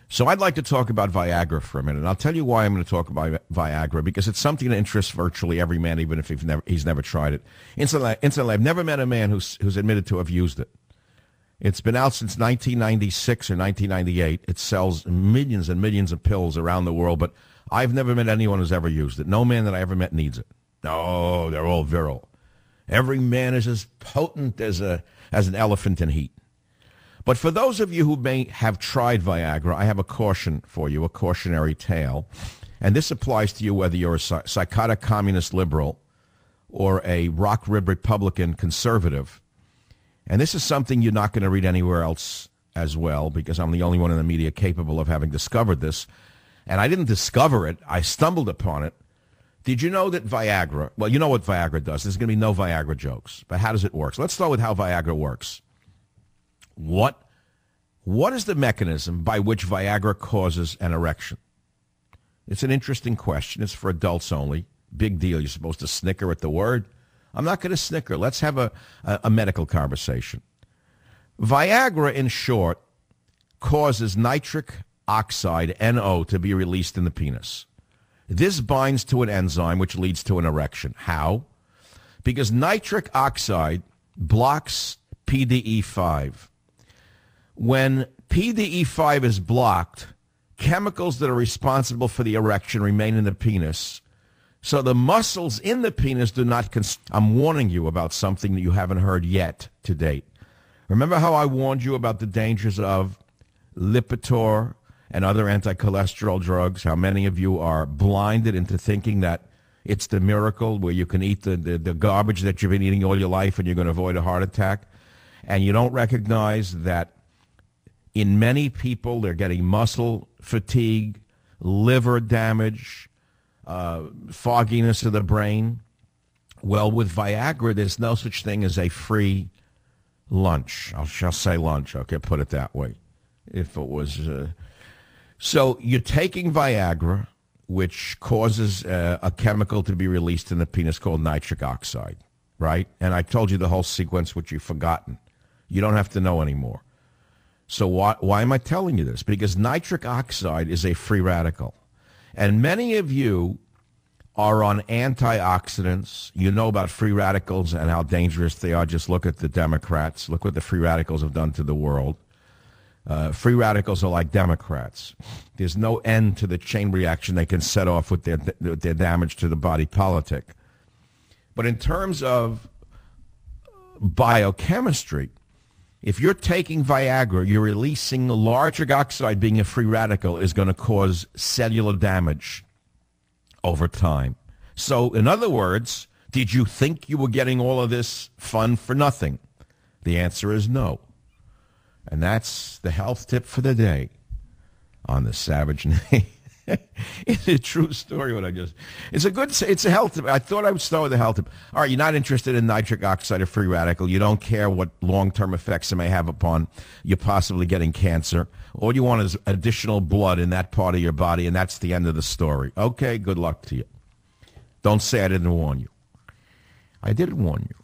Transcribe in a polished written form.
So I'd like to talk about Viagra for a minute. And I'll tell you why I'm going to talk about Viagra, because it's something that interests virtually every man, even if he's never tried it. Incidentally, I've never met a man who's admitted to have used it. It's been out since 1996 or 1998. It sells millions and millions of pills around the world, but I've never met anyone who's ever used it. No man that I ever met needs it. No, they're all virile. Every man is as potent as an elephant in heat. But for those of you who may have tried Viagra, I have a caution for you, a cautionary tale. And this applies to you whether you're a psychotic communist liberal or a rock-ribbed Republican conservative. And this is something you're not going to read anywhere else as well, because I'm the only one in the media capable of having discovered this. And I didn't discover it. I stumbled upon it. Did you know that Viagra, well, you know what Viagra does. There's going to be no Viagra jokes. But how does it work? So let's start with how Viagra works. What is the mechanism by which Viagra causes an erection? It's an interesting question. It's for adults only. Big deal. You're supposed to snicker at the word. I'm not going to snicker. Let's have a medical conversation. Viagra, in short, causes nitric oxide, NO, to be released in the penis. This binds to an enzyme which leads to an erection. How? Because nitric oxide blocks PDE5. When PDE5 is blocked, chemicals that are responsible for the erection remain in the penis. So the muscles in the penis do not... I'm warning you about something that you haven't heard yet to date. Remember how I warned you about the dangers of Lipitor and other anti-cholesterol drugs? How many of you are blinded into thinking that it's the miracle where you can eat the garbage that you've been eating all your life and you're going to avoid a heart attack? And you don't recognize that in many people, they're getting muscle fatigue, liver damage, fogginess of the brain. Well, with Viagra, there's no such thing as a free lunch. I shall say lunch. Okay, put it that way. If it was... So you're taking Viagra, which causes a chemical to be released in the penis called nitric oxide, right? And I told you the whole sequence, which you've forgotten. You don't have to know anymore. So why am I telling you this? Because nitric oxide is a free radical. And many of you are on antioxidants. You know about free radicals and how dangerous they are. Just look at the Democrats. Look what the free radicals have done to the world. Free radicals are like Democrats. There's no end to the chain reaction they can set off with their damage to the body politic. But in terms of biochemistry, if you're taking Viagra, you're releasing nitric oxide. Being a free radical is going to cause cellular damage over time. So, in other words, did you think you were getting all of this fun for nothing? The answer is no. And that's the health tip for the day on the Savage Name. It's a true story. It's a health tip. I thought I would start with a health tip. All right, you're not interested in nitric oxide or free radical. You don't care what long-term effects it may have upon you possibly getting cancer. All you want is additional blood in that part of your body, and that's the end of the story. Okay, good luck to you. Don't say I didn't warn you. I did warn you.